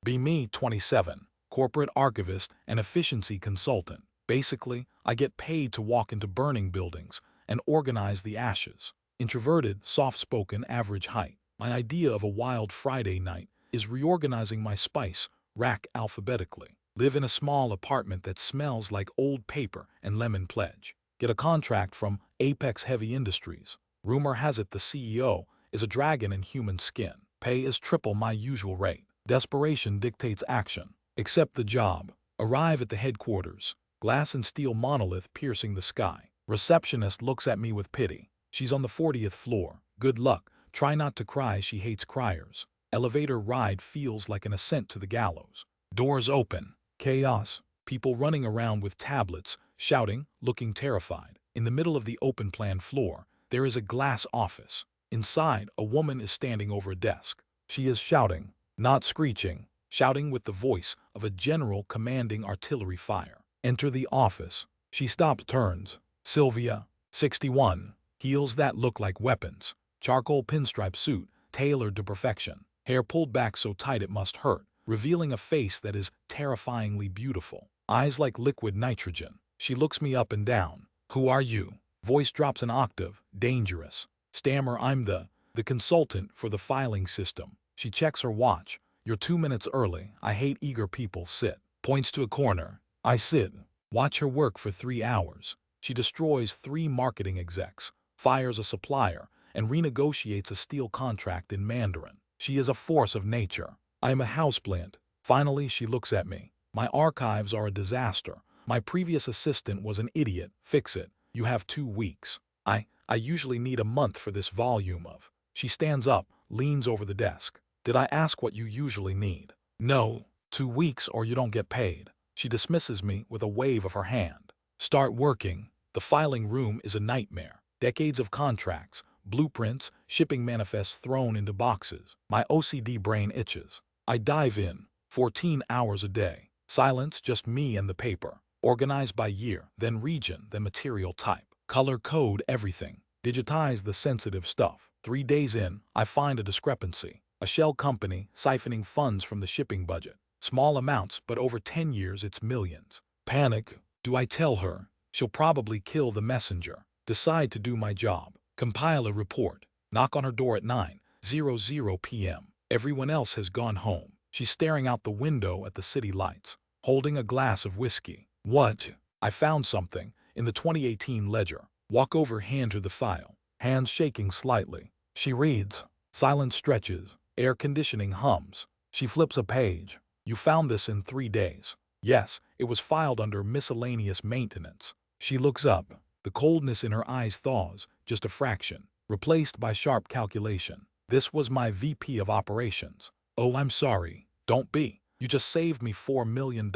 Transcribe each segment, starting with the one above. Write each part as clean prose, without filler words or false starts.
Be me, 27, corporate archivist and efficiency consultant. Basically, I get paid to walk into burning buildings and organize the ashes. Introverted, soft-spoken, average height. My idea of a wild Friday night is reorganizing my spice rack alphabetically. Live in a small apartment that smells like old paper and lemon pledge. Get a contract from Apex Heavy Industries. Rumor has it the CEO is a dragon in human skin. Pay is triple my usual rate. Desperation dictates action. Accept the job. Arrive at the headquarters. Glass and steel monolith piercing the sky. Receptionist looks at me with pity. She's on the 40th floor. Good luck. Try not to cry, she hates criers. Elevator ride feels like an ascent to the gallows. Doors open. Chaos. People running around with tablets, shouting, looking terrified. In the middle of the open-plan floor, there is a glass office. Inside, a woman is standing over a desk. She is shouting, not screeching, shouting with the voice of a general commanding artillery fire. Enter the office. She stops, turns. Sylvia, 61. Heels that look like weapons. Charcoal pinstripe suit, tailored to perfection. Hair pulled back so tight it must hurt, revealing a face that is terrifyingly beautiful. Eyes like liquid nitrogen. She looks me up and down. Who are you? Voice drops an octave. Dangerous. Stammer, I'm the consultant for the filing system. She checks her watch. You're 2 minutes early. I hate eager people. Sit. Points to a corner. I sit. Watch her work for 3 hours. She destroys 3 marketing execs, fires a supplier, and renegotiates a steel contract in Mandarin. She is a force of nature. I am a houseplant. Finally, she looks at me. My archives are a disaster. My previous assistant was an idiot. Fix it. You have 2 weeks. I usually need a month for this volume of. She stands up, leans over the desk. Did I ask what you usually need? No. 2 weeks or you don't get paid. She dismisses me with a wave of her hand. Start working. The filing room is a nightmare. Decades of contracts, blueprints, shipping manifests thrown into boxes. My OCD brain itches. I dive in. 14 hours a day. Silence, just me and the paper. Organized by year, then region, then material type. Color code everything. Digitize the sensitive stuff. 3 days in, I find a discrepancy. A shell company siphoning funds from the shipping budget. Small amounts, but over 10 years it's millions. Panic. Do I tell her? She'll probably kill the messenger. Decide to do my job. Compile a report. Knock on her door at 9:00 p.m. Everyone else has gone home. She's staring out the window at the city lights, holding a glass of whiskey. What? I found something in the 2018 ledger. Walk over, hand her the file. Hands shaking slightly. She reads. Silence stretches. Air conditioning hums. She flips a page. You found this in 3 days. Yes, it was filed under miscellaneous maintenance. She looks up. The coldness in her eyes thaws, just a fraction, replaced by sharp calculation. This was my VP of operations. Oh, I'm sorry. Don't be. You just saved me $4 million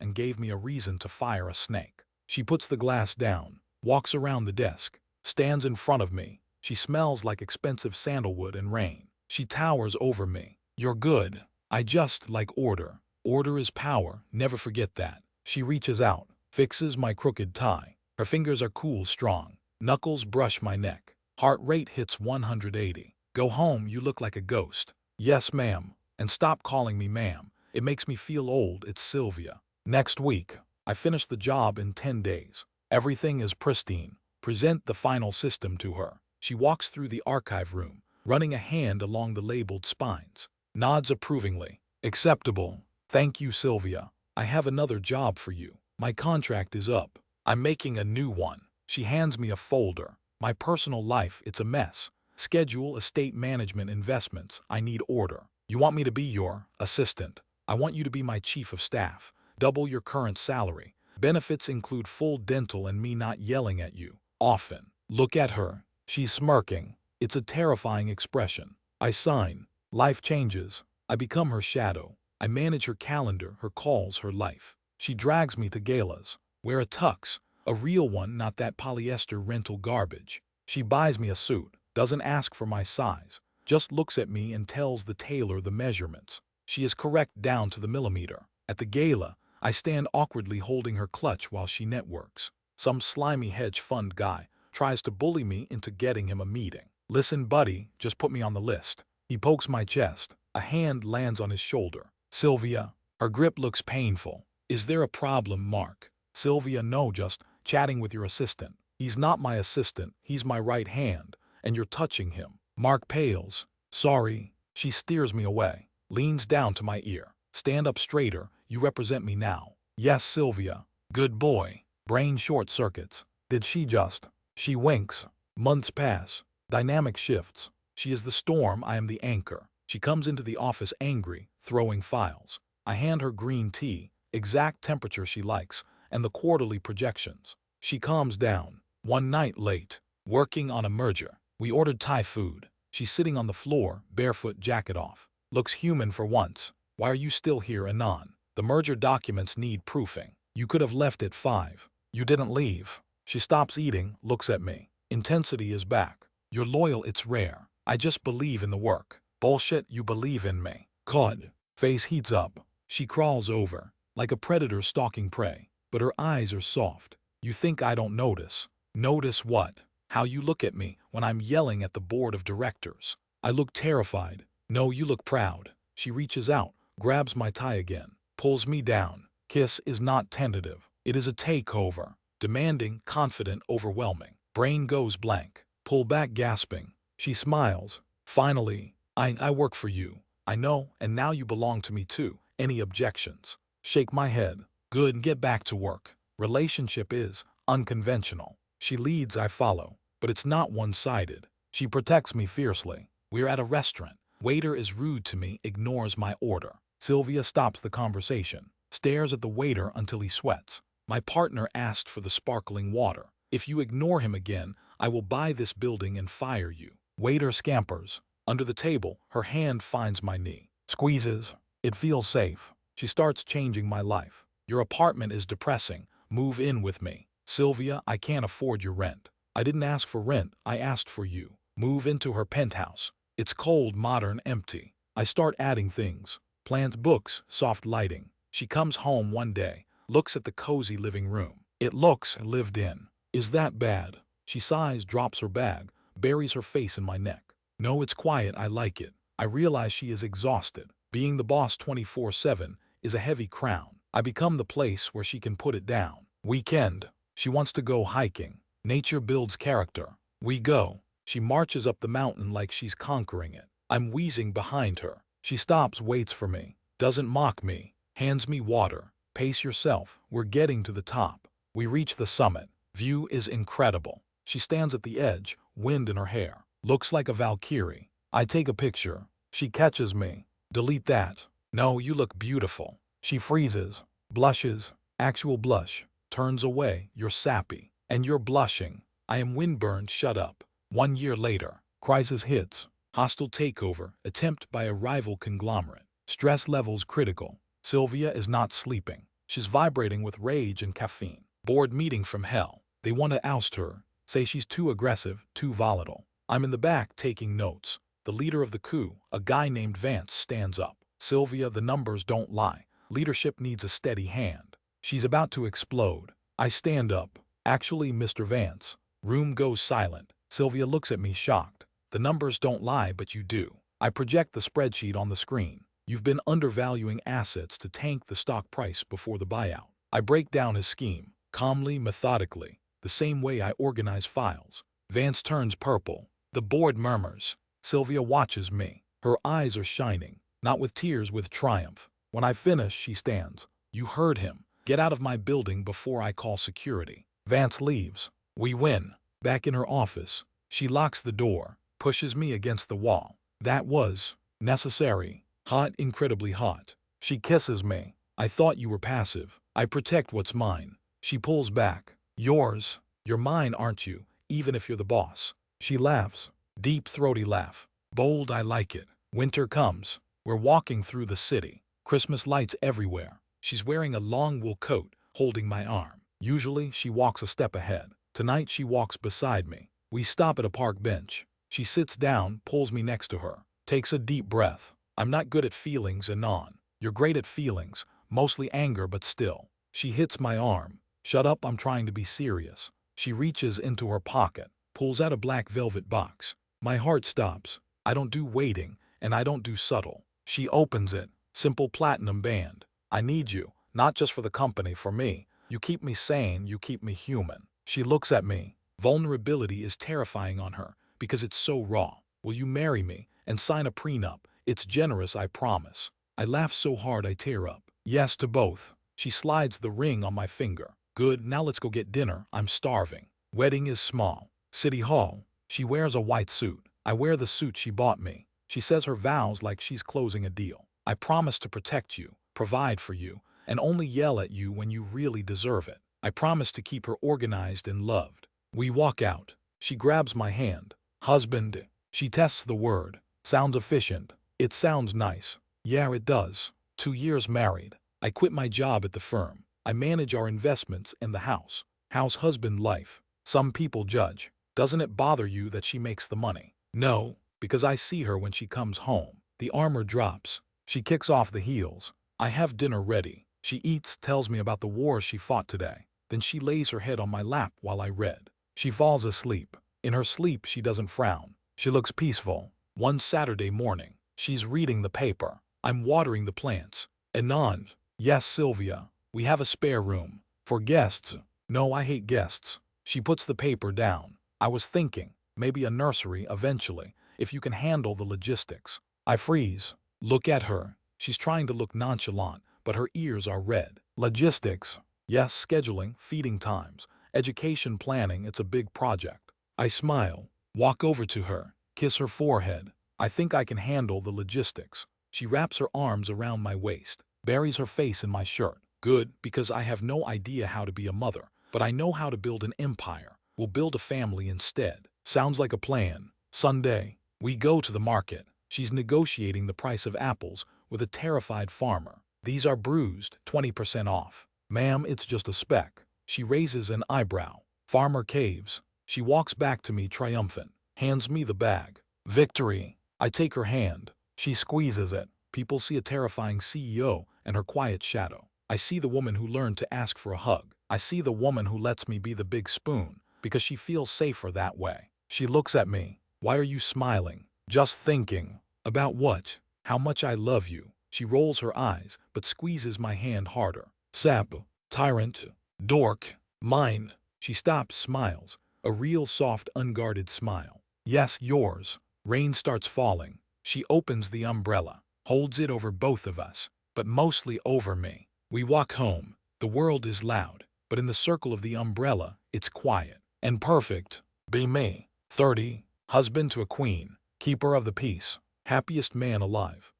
and gave me a reason to fire a snake. She puts the glass down, walks around the desk, stands in front of me. She smells like expensive sandalwood and rain. She towers over me. You're good. I just like order. Order is power, never forget that. She reaches out, fixes my crooked tie. Her fingers are cool, strong. Knuckles brush my neck. Heart rate hits 180. Go home, you look like a ghost. Yes, ma'am. And stop calling me ma'am. It makes me feel old. It's Sylvia. Next week. I finish the job in 10 days. Everything is pristine. Present the final system to her. She walks through the archive room, running a hand along the labeled spines. Nods approvingly. Acceptable. Thank you, Sylvia. I have another job for you. My contract is up. I'm making a new one. She hands me a folder. My personal life, it's a mess. Schedule, estate management, investments. I need order. You want me to be your assistant. I want you to be my chief of staff. Double your current salary. Benefits include full dental and me not yelling at you often. Look at her. She's smirking. It's a terrifying expression. I sign. Life changes. I become her shadow. I manage her calendar, her calls, her life. She drags me to galas. Wear a tux. A real one, not that polyester rental garbage. She buys me a suit. Doesn't ask for my size. Just looks at me and tells the tailor the measurements. She is correct down to the millimeter. At the gala, I stand awkwardly holding her clutch while she networks. Some slimy hedge fund guy tries to bully me into getting him a meeting. Listen, buddy, just put me on the list. He pokes my chest. A hand lands on his shoulder. Sylvia. Her grip looks painful. Is there a problem, Mark? Sylvia, no, just chatting with your assistant. He's not my assistant, he's my right hand, and you're touching him. Mark pales. Sorry. She steers me away, leans down to my ear. Stand up straighter, you represent me now. Yes, Sylvia. Good boy. Brain short circuits. Did she just? She winks. Months pass. Dynamic shifts. She is the storm, I am the anchor. She comes into the office angry, throwing files. I hand her green tea, exact temperature she likes, and the quarterly projections. She calms down. One night late, working on a merger. We ordered Thai food. She's sitting on the floor, barefoot, jacket off. Looks human for once. Why are you still here, Anon? The merger documents need proofing. You could have left at 5. You didn't leave. She stops eating, looks at me. Intensity is back. You're loyal, it's rare. I just believe in the work. Bullshit, you believe in me. Cod. Face heats up. She crawls over, like a predator stalking prey, but her eyes are soft. You think I don't notice? Notice what? How you look at me when I'm yelling at the board of directors. I look terrified. No, you look proud. She reaches out, grabs my tie again, pulls me down. Kiss is not tentative. It is a takeover. Demanding, confident, overwhelming. Brain goes blank. Pull back, gasping. She smiles. Finally, I work for you. I know, and now you belong to me too. Any objections? Shake my head. Good, get back to work. Relationship is unconventional. She leads, I follow. But it's not one-sided. She protects me fiercely. We're at a restaurant. Waiter is rude to me, ignores my order. Sylvia stops the conversation, stares at the waiter until he sweats. My partner asked for the sparkling water. If you ignore him again, I will buy this building and fire you. Waiter scampers. Under the table, her hand finds my knee. Squeezes. It feels safe. She starts changing my life. Your apartment is depressing. Move in with me. Sylvia, I can't afford your rent. I didn't ask for rent, I asked for you. Move into her penthouse. It's cold, modern, empty. I start adding things. Plants, books, soft lighting. She comes home one day, looks at the cozy living room. It looks lived in. Is that bad? She sighs, drops her bag, buries her face in my neck. No, it's quiet, I like it. I realize she is exhausted. Being the boss 24/7 is a heavy crown. I become the place where she can put it down. Weekend. She wants to go hiking. Nature builds character. We go. She marches up the mountain like she's conquering it. I'm wheezing behind her. She stops, waits for me. Doesn't mock me. Hands me water. Pace yourself. We're getting to the top. We reach the summit. View is incredible. She stands at the edge, wind in her hair. Looks like a Valkyrie. I take a picture. She catches me. Delete that. No, you look beautiful. She freezes. Blushes. Actual blush. Turns away. You're sappy. And you're blushing. I am windburned, shut up. 1 year later. Crisis hits. Hostile takeover. Attempt by a rival conglomerate. Stress levels critical. Sylvia is not sleeping. She's vibrating with rage and caffeine. Board meeting from hell. They want to oust her. Say she's too aggressive, too volatile. I'm in the back taking notes. The leader of the coup, a guy named Vance, stands up. Sylvia, the numbers don't lie. Leadership needs a steady hand. She's about to explode. I stand up. Actually, Mr. Vance. Room goes silent. Sylvia looks at me shocked. The numbers don't lie, but you do. I project the spreadsheet on the screen. You've been undervaluing assets to tank the stock price before the buyout. I break down his scheme, calmly, methodically, the same way I organize files. Vance turns purple. The board murmurs. Sylvia watches me. Her eyes are shining, not with tears, with triumph. When I finish, she stands. You heard him. Get out of my building before I call security. Vance leaves. We win. Back in her office, she locks the door, pushes me against the wall. That was necessary. Hot, incredibly hot. She kisses me. I thought you were passive. I protect what's mine. She pulls back. Yours. You're mine, aren't you? Even if you're the boss. She laughs. Deep, throaty laugh. Bold, I like it. Winter comes. We're walking through the city. Christmas lights everywhere. She's wearing a long wool coat, holding my arm. Usually, she walks a step ahead. Tonight, she walks beside me. We stop at a park bench. She sits down, pulls me next to her. Takes a deep breath. I'm not good at feelings, Anon. You're great at feelings. Mostly anger, but still. She hits my arm. Shut up, I'm trying to be serious. She reaches into her pocket, pulls out a black velvet box. My heart stops. I don't do waiting, and I don't do subtle. She opens it. Simple platinum band. I need you, not just for the company, for me. You keep me sane, you keep me human. She looks at me. Vulnerability is terrifying on her because it's so raw. Will you marry me and sign a prenup? It's generous, I promise. I laugh so hard I tear up. Yes to both. She slides the ring on my finger. Good, now let's go get dinner. I'm starving. Wedding is small. City Hall. She wears a white suit. I wear the suit she bought me. She says her vows like she's closing a deal. I promise to protect you, provide for you, and only yell at you when you really deserve it. I promise to keep her organized and loved. We walk out. She grabs my hand. Husband. She tests the word. Sounds efficient. It sounds nice. Yeah, it does. 2 years married. I quit my job at the firm. I manage our investments and the house. House husband life. Some people judge. Doesn't it bother you that she makes the money? No, because I see her when she comes home. The armor drops. She kicks off the heels. I have dinner ready. She eats, tells me about the wars she fought today. Then she lays her head on my lap while I read. She falls asleep. In her sleep, she doesn't frown. She looks peaceful. One Saturday morning, she's reading the paper. I'm watering the plants. Anand. Yes, Sylvia. We have a spare room. For guests. No, I hate guests. She puts the paper down. I was thinking, maybe a nursery eventually, if you can handle the logistics. I freeze. Look at her. She's trying to look nonchalant, but her ears are red. Logistics. Yes, scheduling, feeding times, education planning, it's a big project. I smile, walk over to her, kiss her forehead. I think I can handle the logistics. She wraps her arms around my waist, buries her face in my shirt. Good, because I have no idea how to be a mother, but I know how to build an empire. We'll build a family instead. Sounds like a plan. Sunday, we go to the market. She's negotiating the price of apples with a terrified farmer. These are bruised, 20% off. Ma'am, it's just a speck. She raises an eyebrow. Farmer caves. She walks back to me triumphant, hands me the bag. Victory. I take her hand. She squeezes it. People see a terrifying CEO and her quiet shadow. I see the woman who learned to ask for a hug. I see the woman who lets me be the big spoon because she feels safer that way. She looks at me. Why are you smiling? Just thinking. About what? How much I love you. She rolls her eyes, but squeezes my hand harder. Sap. Tyrant. Dork. Mine. She stops, smiles. A real soft, unguarded smile. Yes, yours. Rain starts falling. She opens the umbrella, holds it over both of us, but mostly over me. We walk home. The world is loud, but in the circle of the umbrella, it's quiet and perfect. Be me. 30. Husband to a queen. Keeper of the peace. Happiest man alive.